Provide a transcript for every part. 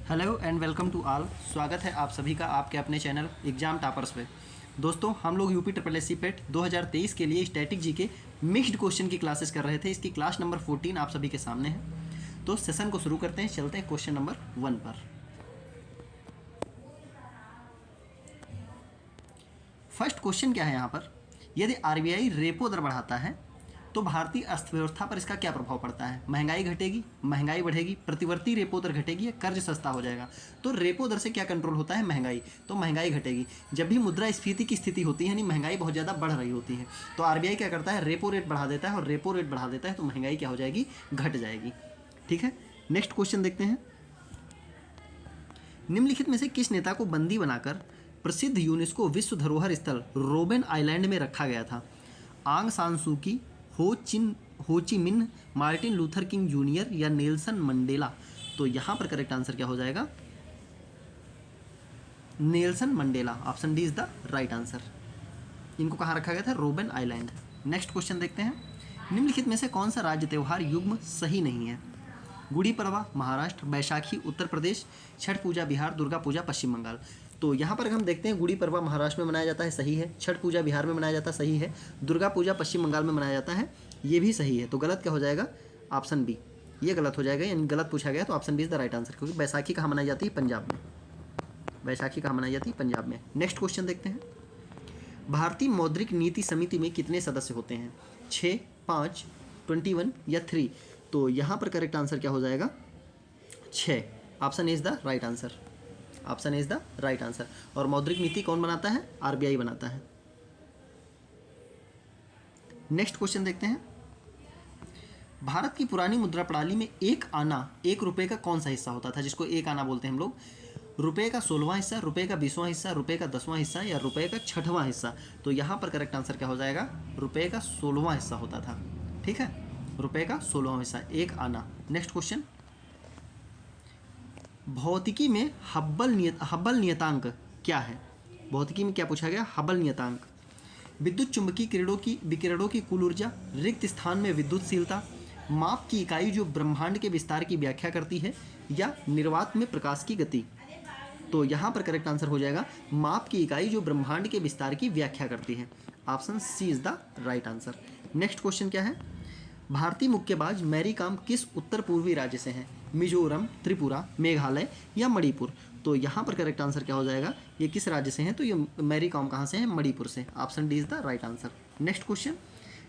Hello and welcome to all. स्वागत है आप सभी का आपके अपने चैनल एग्जाम टॉपर्स पे। दोस्तों, हम लोग यूपी ट्रिपल एस सी पेट 2023 के लिए स्टैटिक जी के मिक्स्ड क्वेश्चन की क्लासेस कर रहे थे। इसकी क्लास नंबर 14 आप सभी के सामने है। तो सेशन को शुरू करते हैं, चलते हैं क्वेश्चन नंबर 1 पर। फर्स्ट क्वेश्चन क्या है यहाँ पर, यदि आरबीआई रेपो दर बढ़ाता है तो भारतीय अर्थव्यवस्था पर इसका क्या प्रभाव पड़ता है। महंगाई घटेगी, महंगाई बढ़ेगी, प्रतिवर्ती रेपो दर घटेगी या कर्ज सस्ता हो जाएगा। तो रेपो दर से क्या कंट्रोल होता है, महंगाई। तो महंगाई घटेगी। जब भी मुद्रास्फीति की स्थिति होती है यानी महंगाई बहुत ज़्यादा बढ़ रही होती है तो आरबीआई क्या करता है, रेपो रेट बढ़ा देता है, और रेपो रेट बढ़ा देता है तो महंगाई क्या हो जाएगी, घट जाएगी। ठीक है, नेक्स्ट क्वेश्चन देखते हैं। निम्नलिखित में से किस नेता को बंदी बनाकर प्रसिद्ध यूनेस्को विश्व धरोहर स्थल रोबेन आइलैंड में रखा गया था। आंग सान सू की, हो Chi Minh, Martin Luther king junior या नेल्सन मंडेला। तो यहां पर करेक्ट आंसर क्या हो जाएगा, Nelson Mandela. Option D is the right answer. इनको कहाँ रखा गया था, रोबेन आइलैंड। नेक्स्ट क्वेश्चन देखते हैं। निम्नलिखित में से कौन सा राज्य त्यौहार युग्म सही नहीं है। गुड़ी पड़वा महाराष्ट्र, बैसाखी उत्तर प्रदेश, छठ पूजा बिहार, दुर्गा पूजा पश्चिम बंगाल। तो यहाँ पर हम देखते हैं गुड़ी पड़वा महाराष्ट्र में मनाया जाता है, सही है। छठ पूजा बिहार में मनाया जाता है, सही है। दुर्गा पूजा पश्चिम बंगाल में मनाया जाता है, ये भी सही है। तो गलत क्या हो जाएगा, ऑप्शन बी, ये गलत हो जाएगा। यानी गलत पूछा गया तो option B is the right answer, क्योंकि बैसाखी कहाँ मनाई जाती है, पंजाब में। बैसाखी कहाँ मनाई जाती है, पंजाब में। नेक्स्ट क्वेश्चन देखते हैं। भारतीय मौद्रिक नीति समिति में कितने सदस्य होते हैं, 6, 5, 21 या 3। तो यहाँ पर करेक्ट आंसर क्या हो जाएगा, 6। Option is the right answer. Option is the right answer. और मौद्रिक नीति कौन बनाता है, आरबीआई बनाता है। नेक्स्ट क्वेश्चन देखते हैं। भारत की पुरानी मुद्रा प्रणाली में एक आना 1 रुपये का कौन सा हिस्सा होता था, जिसको एक आना बोलते हैं हम लोग। रुपये का 16वां हिस्सा, रुपये का 20वां हिस्सा, रुपये का 10वां हिस्सा या रुपये का 6वां हिस्सा। तो यहाँ पर करेक्ट आंसर क्या हो जाएगा, रुपये का 16वां हिस्सा होता था। ठीक है, रुपये का 16वां हिस्सा, एक आना। Next question. भौतिकी में हब्बल नियतांक क्या है। भौतिकी में क्या पूछा गया, हब्बल नियतांक। विद्युत चुंबकीय विकिरणों की कुल ऊर्जा, रिक्त स्थान में विद्युतशीलता, माप की इकाई जो ब्रह्मांड के विस्तार की व्याख्या करती है, या निर्वात में प्रकाश की गति। तो यहाँ पर करेक्ट आंसर हो जाएगा माप की इकाई जो ब्रह्मांड के विस्तार की व्याख्या करती है। Option C is the right answer. Next question क्या है। भारतीय मुक्केबाज मैरी कॉम किस उत्तर पूर्वी राज्य से हैं, मिजोरम, त्रिपुरा, मेघालय या मणिपुर। तो यहाँ पर करेक्ट आंसर क्या हो जाएगा, ये किस राज्य से हैं, तो ये मैरी कॉम कहाँ से हैं, मणिपुर से। Option D is the right answer. Next question.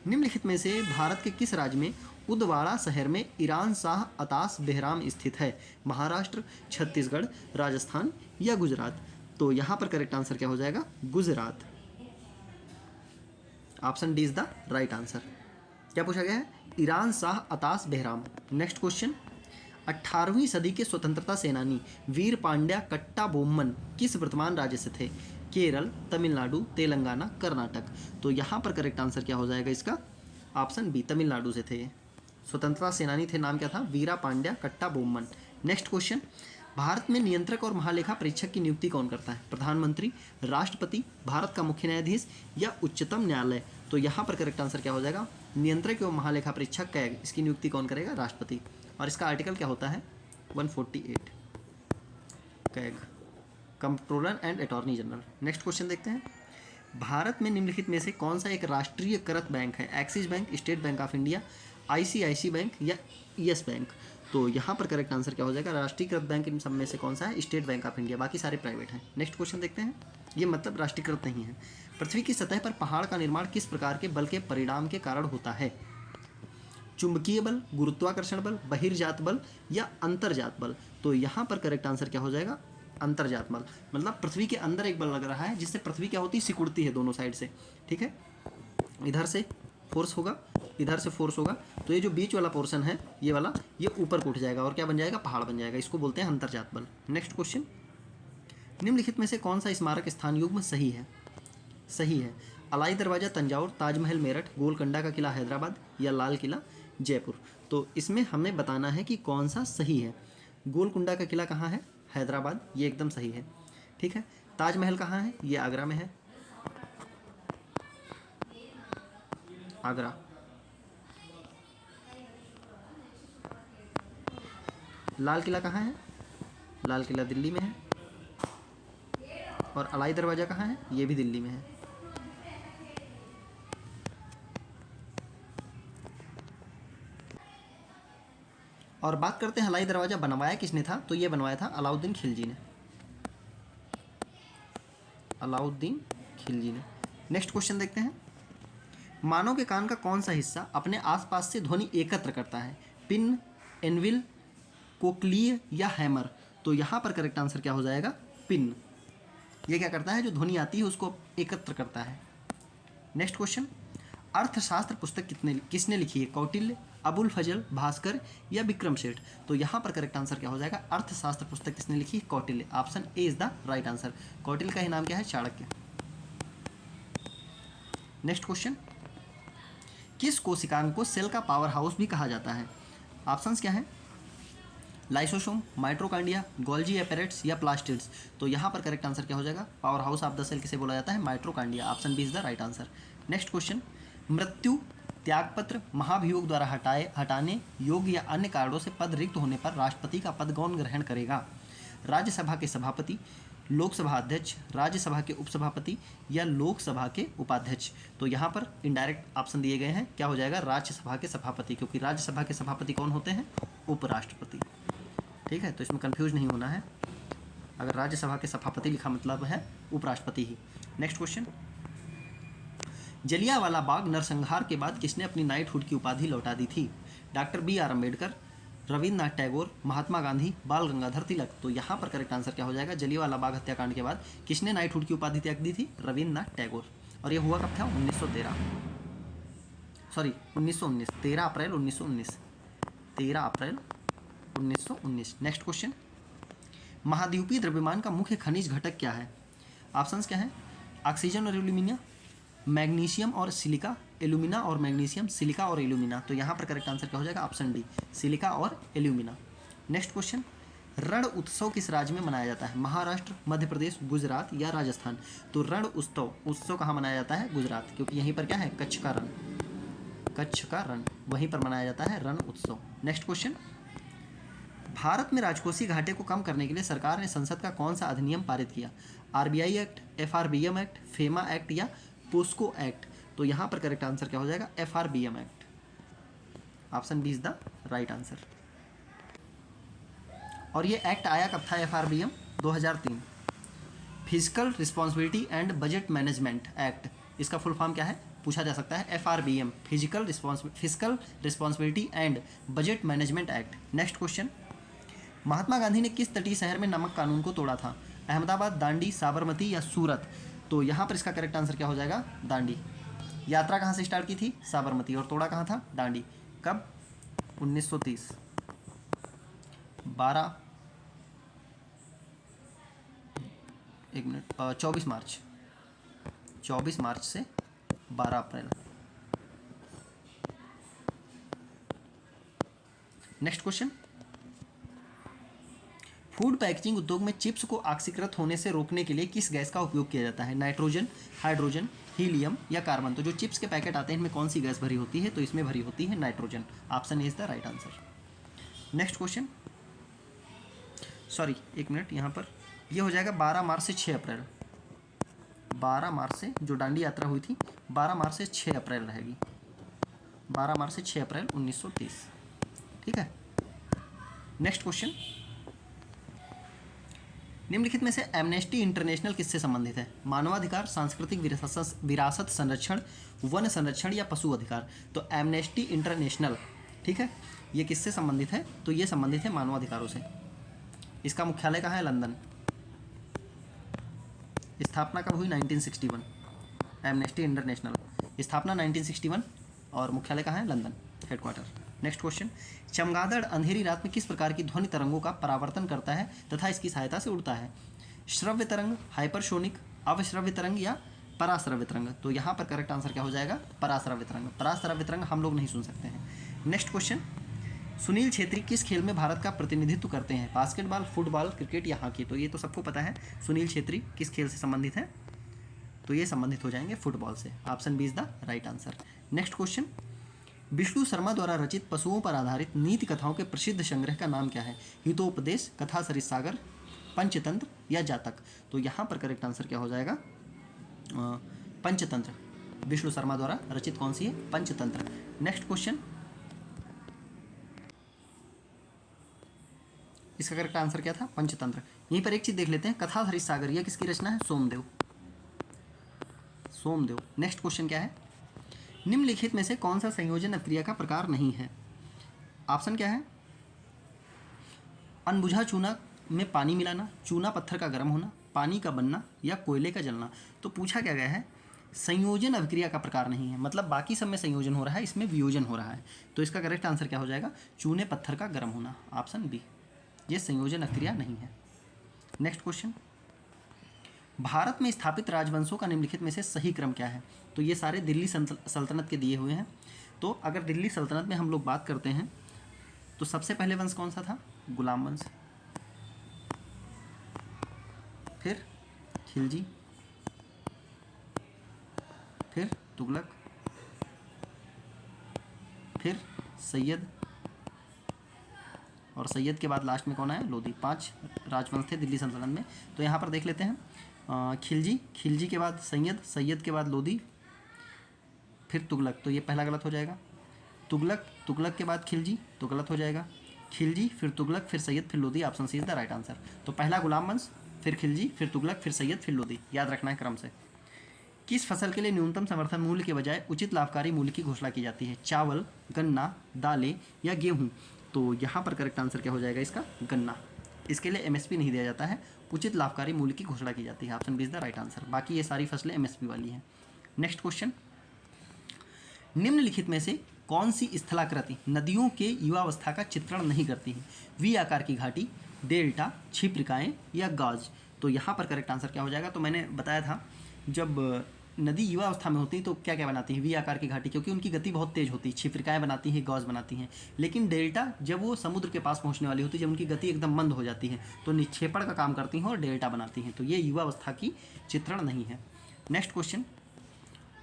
निम्नलिखित में से भारत के किस राज्य में उदवाड़ा शहर में ईरान शाह अताश बेहराम स्थित है। महाराष्ट्र, छत्तीसगढ़, राजस्थान या गुजरात। तो यहाँ पर करेक्ट आंसर क्या हो जाएगा, Gujarat. Option D is the right answer. क्या पूछा गया है, ईरान शाह अताश बेहराम। Next question. 18वीं सदी के स्वतंत्रता सेनानी वीर पांड्या कट्टा बोम्मन किस वर्तमान राज्य से थे। केरल, तमिलनाडु, तेलंगाना, कर्नाटक। तो यहाँ पर करेक्ट आंसर क्या हो जाएगा इसका, ऑप्शन बी, तमिलनाडु से थे। स्वतंत्रता सेनानी थे, नाम क्या था, वीरा पांड्या कट्टा बोम्मन। Next question. भारत में नियंत्रक और महालेखा परीक्षक की नियुक्ति कौन करता है। प्रधानमंत्री, राष्ट्रपति, भारत का मुख्य न्यायाधीश या उच्चतम न्यायालय। तो यहाँ पर करेक्ट आंसर क्या हो जाएगा, नियंत्रक एवं महालेखा परीक्षक कैग, इसकी नियुक्ति कौन करेगा, राष्ट्रपति। और इसका आर्टिकल क्या होता है, 148 CAG, controller and attorney general. Next question देखते हैं। भारत में निम्नलिखित में से कौन सा एक राष्ट्रीयकृत बैंक है। Axis bank, state bank of India, ICIC bank या यस बैंक। तो यहाँ पर करेक्ट आंसर क्या हो जाएगा, राष्ट्रीयकृत बैंक इन सब में से कौन सा है, स्टेट बैंक ऑफ इंडिया, बाकी सारे प्राइवेट हैं। नेक्स्ट क्वेश्चन देखते हैं। ये मतलब राष्ट्रीयकृत नहीं है। पृथ्वी की सतह पर पहाड़ का निर्माण किस प्रकार के बल के परिणाम के कारण होता है। चुंबकीय बल, गुरुत्वाकर्षण बल, बहिर्जात बल या अंतर्जात बल। तो यहाँ पर करेक्ट आंसर क्या हो जाएगा, अंतर्जात बल। मतलब पृथ्वी के अंदर एक बल लग रहा है जिससे पृथ्वी क्या होती है, सिकुड़ती है दोनों साइड से। ठीक है, इधर से फोर्स होगा, इधर से फोर्स होगा, तो ये जो बीच वाला पोर्शन है ये वाला, ये ऊपर को उठ जाएगा और क्या बन जाएगा, पहाड़ बन जाएगा। इसको बोलते हैं अंतर्जात बल। Next question. निम्नलिखित में से कौन सा स्मारक स्थान युग्म सही है। सही है अलाई दरवाज़ा तंजावुर, ताजमहल मेरठ, गोलकुंडा का किला हैदराबाद या लाल किला जयपुर। तो इसमें हमें बताना है कि कौन सा सही है। गोलकुंडा का किला कहाँ है, हैदराबाद, ये एकदम सही है। ठीक है, ताजमहल कहाँ है, ये आगरा में है, आगरा। लाल किला कहाँ है, लाल किला दिल्ली में है। और अलाई दरवाज़ा कहाँ है? ये भी दिल्ली में है। और बात करते हैं अलाई दरवाज़ा बनवाया किसने था, तो ये बनवाया था अलाउद्दीन खिलजी ने। अलाउद्दीन खिलजी ने। नेक्स्ट क्वेश्चन देखते हैं। मानव के कान का कौन सा हिस्सा अपने आसपास से ध्वनि एकत्र करता है? पिन, एनविल, कोक्लियर या हैमर? तो यहाँ पर करेक्ट आंसर क्या हो जाएगा? पिन। ये क्या करता है? जो ध्वनि आती है उसको एकत्र करता है। Next question. अर्थशास्त्र पुस्तक किसने लिखी है? कौटिल्य, अबुल फजल, भास्कर या विक्रम सेठ? तो यहाँ पर करेक्ट आंसर क्या हो जाएगा? अर्थशास्त्र पुस्तक किसने लिखी है? Kautilya. Option A is the right answer. Kautilya का ही नाम क्या है? चाणक्य। Next question. किस कोशिकांग को सेल का पावर हाउस भी कहा जाता है? ऑप्शंस क्या है? लाइसोसोम, माइट्रोकांडिया, गोल्जी एपेरेट्स या प्लास्टिड्स? तो यहाँ पर करेक्ट आंसर क्या हो जाएगा? Power house of the cell किसे बोला जाता है? Mitochondria. Option B is the right answer. Next question. मृत्यु, त्यागपत्र, महाभियोग द्वारा हटाने योग्य या अन्य कारणों से पद रिक्त होने पर राष्ट्रपति का पद कौन ग्रहण करेगा? राज्यसभा के सभापति, लोकसभा अध्यक्ष, राज्यसभा के उपसभापति या लोकसभा के उपाध्यक्ष? तो यहाँ पर इनडायरेक्ट ऑप्शन दिए गए हैं। क्या हो जाएगा? राज्यसभा के सभापति, क्योंकि राज्यसभा के सभापति कौन होते हैं? उपराष्ट्रपति। ठीक है, तो इसमें कंफ्यूज नहीं होना है। अगर राज्यसभा के सभापति लिखा मतलब है उपराष्ट्रपति ही। Next question. जलियांवाला बाग नरसंहार के बाद किसने अपनी नाइटहुड की उपाधि लौटा दी थी? Doctor B R. अम्बेडकर, रविन्द्रनाथ टैगोर, महात्मा गांधी, बाल गंगाधर तिलक? तो यहाँ पर करेक्ट आंसर क्या हो जाएगा? जलियांवाला बाग हत्याकांड के बाद किसने नाइटहुड की उपाधि त्याग दी थी? रविन्द्रनाथ टैगोर। और ये हुआ कब था? 1913 सॉरी 1919 13 अप्रैल 1919 13 अप्रैल 1919। Next question. महाद्वीपीय द्रव्यमान का मुख्य खनिज घटक क्या है? ऑप्शंस क्या है? ऑक्सीजन और एल्यूमिनियम, मैग्नीशियम और सिलिका, एल्यूमिना और मैग्नीशियम, सिलिका और एल्यूमिना? तो यहाँ पर करेक्ट आंसर क्या हो जाएगा? ऑप्शन डी, सिलिका और एल्यूमिना। Next question. रण उत्सव किस राज्य में मनाया जाता है? महाराष्ट्र, मध्य प्रदेश, गुजरात या राजस्थान? तो रण उत्सव कहाँ मनाया जाता है? गुजरात, क्योंकि यहीं पर क्या है? कच्छ का रण वहीं पर मनाया जाता है रण उत्सव। Next question. भारत में राजकोषीय घाटे को कम करने के लिए सरकार ने संसद का कौन सा अधिनियम पारित किया? RBI act, FRBM act, FEMA act या पोस्को एक्ट? तो यहाँ पर करेक्ट आंसर क्या हो जाएगा? FRBM act. Option B is the right answer. और ये एक्ट आया कब था? FRBM 2003। Fiscal responsibility and budget management act, इसका फुल फॉर्म क्या है? पूछा जा सकता है। FRBM, fiscal responsibility and budget management act. Next question. Mahatma Gandhi ने किस तटीय शहर में नमक कानून को तोड़ा था? अहमदाबाद, दांडी, साबरमती या सूरत? तो यहाँ पर इसका करेक्ट आंसर क्या हो जाएगा? दांडी। यात्रा कहाँ से स्टार्ट की थी? साबरमती। और तोड़ा कहाँ था? दांडी। कब? 1930 24 मार्च से 12 अप्रैल। Next question. फूड पैकेजिंग उद्योग में चिप्स को ऑक्सीकृत होने से रोकने के लिए किस गैस का उपयोग किया जाता है? नाइट्रोजन, हाइड्रोजन, हीलियम या कार्बन? तो जो चिप्स के पैकेट आते हैं इनमें कौन सी गैस भरी होती है? तो इसमें भरी होती है nitrogen. Option A is the right answer. Next question. Sorry एक मिनट, यहाँ पर ये हो जाएगा 12 मार्च से 6 अप्रैल। 12 मार्च से जो दांडी यात्रा हुई थी 12 मार्च से 6 अप्रैल रहेगी। 12 मार्च से 6 अप्रैल 1930। ठीक है। Next question. निम्नलिखित में से एमनेस्टी इंटरनेशनल किससे संबंधित है? मानवाधिकार, सांस्कृतिक विरासत संरक्षण, वन संरक्षण या पशु अधिकार? तो एमनेस्टी इंटरनेशनल, ठीक है, ये किससे संबंधित है? तो ये संबंधित है मानवाधिकारों से। इसका मुख्यालय कहाँ है? लंदन। स्थापना कब हुई? 1961। एमनेस्टी इंटरनेशनल स्थापना 1961 और मुख्यालय कहाँ है? London, headquarter. Next question. चमगादड़ अंधेरी रात में किस प्रकार की ध्वनि तरंगों का परावर्तन करता है तथा इसकी सहायता से उड़ता है? श्रव्य तरंग, हाइपरसोनिक, अवश्रव्य तरंग या पराश्रव्य तरंग? तो यहाँ पर करेक्ट आंसर क्या हो जाएगा? पराश्रव्य तरंग। पराश्रव्य तरंग हम लोग नहीं सुन सकते हैं। Next question. सुनील छेत्री किस खेल में भारत का प्रतिनिधित्व करते हैं? बास्केटबॉल, फुटबॉल, क्रिकेट या हॉकी? तो ये तो सबको पता है। सुनील छेत्री किस खेल से संबंधित है? तो ये संबंधित हो जाएंगे फुटबॉल से। Option B is the right answer. Next question. Vishnu Sharma द्वारा रचित पशुओं पर आधारित नीति कथाओं के प्रसिद्ध संग्रह का नाम क्या है? हितोपदेश, कथा सरिसागर, पंचतंत्र या जातक? तो यहाँ पर करेक्ट आंसर क्या हो जाएगा? पंचतंत्र। विष्णु शर्मा द्वारा रचित कौन सी है? पंचतंत्र। नेक्स्ट क्वेश्चन, इसका करेक्ट आंसर क्या था? पंचतंत्र। यहीं पर एक चीज देख लेते हैं, कथा सरिसागर यह किसकी रचना है? सोमदेव। सोमदेव। नेक्स्ट क्वेश्चन क्या है? निम्नलिखित में से कौन सा संयोजन अभिक्रिया का प्रकार नहीं है? ऑप्शन क्या है? अनबुझा चूना में पानी मिलाना, चूना पत्थर का गर्म होना, पानी का बनना या कोयले का जलना। तो पूछा क्या गया है? संयोजन अभिक्रिया का प्रकार नहीं है, मतलब बाकी सब में संयोजन हो रहा है, इसमें वियोजन हो रहा है। तो इसका करेक्ट आंसर क्या हो जाएगा? चूने पत्थर का गर्म होना, ऑप्शन बी। ये संयोजन अभिक्रिया नहीं है। नेक्स्ट क्वेश्चन, भारत में स्थापित राजवंशों का निम्नलिखित में से सही क्रम क्या है? तो ये सारे दिल्ली सल्तनत के दिए हुए हैं। तो अगर दिल्ली सल्तनत में हम लोग बात करते हैं तो सबसे पहले वंश कौन सा था? गुलाम वंश, फिर खिलजी, फिर तुगलक, फिर सैयद, और सैयद के बाद लास्ट में कौन है? लोधी। 5 राजवंश थे दिल्ली सल्तनत में। तो यहाँ पर देख लेते हैं, खिलजी, खिलजी के बाद सैयद, सैयद के बाद लोधी, फिर तुगलक। तो ये पहला गलत हो जाएगा। तुगलक, तुगलक के बाद खिलजी, तो गलत हो जाएगा। खिलजी, फिर तुगलक, फिर सैयद, फिर Lodi, option C is the right answer. तो पहला गुलाम वंश, फिर खिलजी, फिर तुगलक, फिर सैयद, फिर लोधी, याद रखना है क्रम से। किस फसल के लिए न्यूनतम समर्थन मूल्य के बजाय उचित लाभकारी मूल्य की घोषणा की जाती है? चावल, गन्ना, दालें या गेहूँ? तो यहाँ पर करेक्ट आंसर क्या हो जाएगा इसका? गन्ना। इसके लिए एमएसपी नहीं दिया जाता है, उचित लाभकारी मूल्य की घोषणा की जाती है, option B is the right answer. बाकी ये सारी फसलें एमएसपी वाली हैं। नेक्स्ट क्वेश्चन, निम्नलिखित में से कौन सी स्थलाकृति नदियों के युवावस्था का चित्रण नहीं करती है? वी आकार की घाटी, डेल्टा, क्षिप्रिकाएँ या गॉज? तो यहाँ पर करेक्ट आंसर क्या हो जाएगा? तो मैंने बताया था, जब नदी युवा अवस्था में होती है तो क्या क्या बनाती है? वी आकार की घाटी, क्योंकि उनकी गति बहुत तेज होती है, क्षिप्रिकाएँ बनाती हैं, गॉज बनाती हैं। लेकिन डेल्टा जब वो समुद्र के पास पहुंचने वाली होती है, जब उनकी गति एकदम मंद हो जाती है, तो निक्षेपण का काम करती हैं और डेल्टा बनाती हैं। तो ये युवा अवस्था की चित्रण नहीं है। नेक्स्ट क्वेश्चन,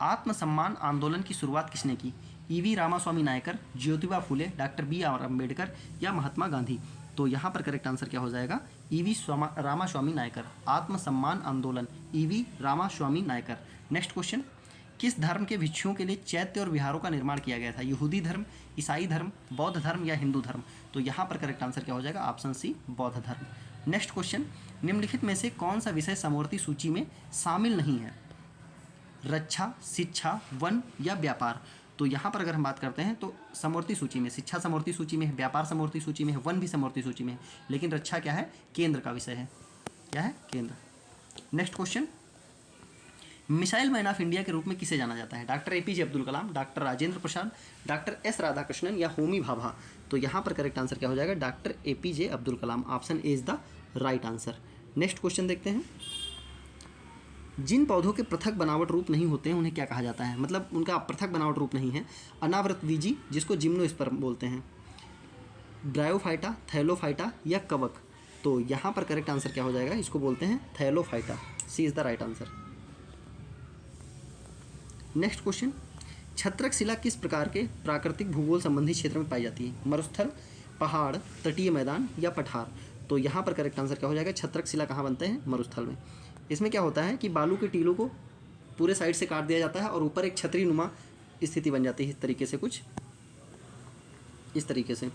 आत्मसम्मान आंदोलन की शुरुआत किसने की? E V Ramaswamy Naicker, Jyotiba Phule, doctor B R Ambedkar या महात्मा गांधी? तो यहाँ पर करेक्ट आंसर क्या हो जाएगा? ईवी रामास्वामी नायकर। आत्मसम्मान आंदोलन, E V Ramaswamy Naicker. Next question, किस धर्म के भिक्षुओं के लिए चैत्य और विहारों का निर्माण किया गया था? यहूदी धर्म, ईसाई धर्म, बौद्ध धर्म या हिंदू धर्म? तो यहाँ पर करेक्ट आंसर क्या हो जाएगा? ऑप्शन सी, बौद्ध धर्म। नेक्स्ट क्वेश्चन, निम्नलिखित में से कौन सा विषय समवर्ती सूची में शामिल नहीं है? रक्षा, शिक्षा, वन या व्यापार? तो यहाँ पर अगर हम बात करते हैं तो समवर्ती सूची में शिक्षा समवर्ती सूची में है, व्यापार समवर्ती सूची में है, वन भी समवर्ती सूची में है, लेकिन रक्षा क्या है? केंद्र का विषय है। क्या है? केंद्र। Next question, missile man of India के रूप में किसे जाना जाता है? Doctor APJ Abdul Kalam, doctor Rajendra Prasad, doctor S Radhakrishnan या होमी भाभा? तो यहाँ पर करेक्ट आंसर क्या हो जाएगा? Doctor APJ Abdul Kalam, option A is the right answer. Next question देखते हैं, जिन पौधों के पृथक बनावट रूप नहीं होते हैं उन्हें क्या कहा जाता है? मतलब उनका पृथक बनावट रूप नहीं है। अनावृत बीजी, जिसको जिम्नोस्पर्म बोलते हैं, ब्रायोफाइटा, थैलोफाइटा या कवक? तो यहाँ पर करेक्ट आंसर क्या हो जाएगा? इसको बोलते हैं thallophyta, C is the right answer. Next question, छत्रक शिला किस प्रकार के प्राकृतिक भूगोल संबंधी क्षेत्र में पाई जाती है? मरुस्थल, पहाड़, तटीय मैदान या पठार? तो यहाँ पर करेक्ट आंसर क्या हो जाएगा? छत्रक शिला कहाँ बनते हैं? मरुस्थल में। इसमें क्या होता है कि बालू के टीलों को पूरे साइड से काट दिया जाता है और ऊपर एक छतरी नुमा स्थिति बन जाती है, इस तरीके से, कुछ इस तरीके से।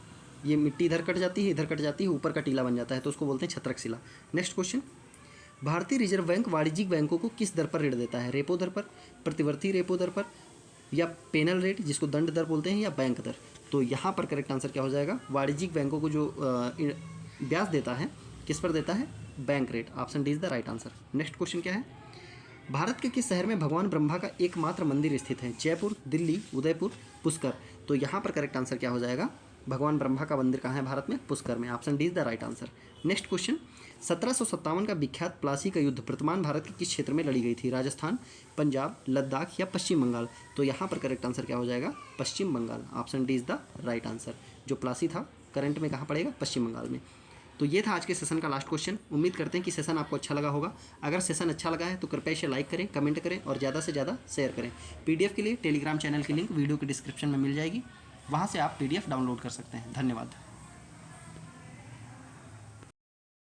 ये मिट्टी इधर कट जाती है, इधर कट जाती है, ऊपर का टीला बन जाता है, तो उसको बोलते हैं छत्रक शिला। नेक्स्ट क्वेश्चन, भारतीय रिजर्व बैंक वाणिज्यिक बैंकों को किस दर पर ऋण देता है? रेपो दर पर, प्रतिवर्ती रेपो दर पर या पेनल रेट, जिसको दंड दर बोलते हैं, या बैंक दर? तो यहाँ पर करेक्ट आंसर क्या हो जाएगा? वाणिज्यिक बैंकों को जो ब्याज देता है, किस पर देता है? Bank rate, option D is the right answer. Next question क्या है, भारत के किस शहर में भगवान ब्रह्मा का एकमात्र मंदिर स्थित है? जयपुर, दिल्ली, उदयपुर, पुष्कर? तो यहाँ पर करेक्ट आंसर क्या हो जाएगा? भगवान ब्रह्मा का मंदिर कहाँ है भारत में? पुष्कर में, option D is the right answer. Next question, 1757 का विख्यात प्लासी का युद्ध वर्तमान भारत के किस क्षेत्र में लड़ी गई थी? राजस्थान, पंजाब, लद्दाख या पश्चिम बंगाल? तो यहाँ पर करेक्ट आंसर क्या हो जाएगा? Paschim Bengal, option D is the right answer. जो प्लासी था करंट में कहाँ पड़ेगा? पश्चिम बंगाल में। तो ये था आज के सेशन का लास्ट क्वेश्चन। उम्मीद करते हैं कि सेशन आपको अच्छा लगा होगा। अगर सेशन अच्छा लगा है तो कृपया इसे लाइक करें, कमेंट करें और ज़्यादा से ज़्यादा शेयर करें। पीडीएफ के लिए टेलीग्राम चैनल की लिंक वीडियो के डिस्क्रिप्शन में मिल जाएगी, वहाँ से आप पीडीएफ डाउनलोड कर सकते हैं। धन्यवाद।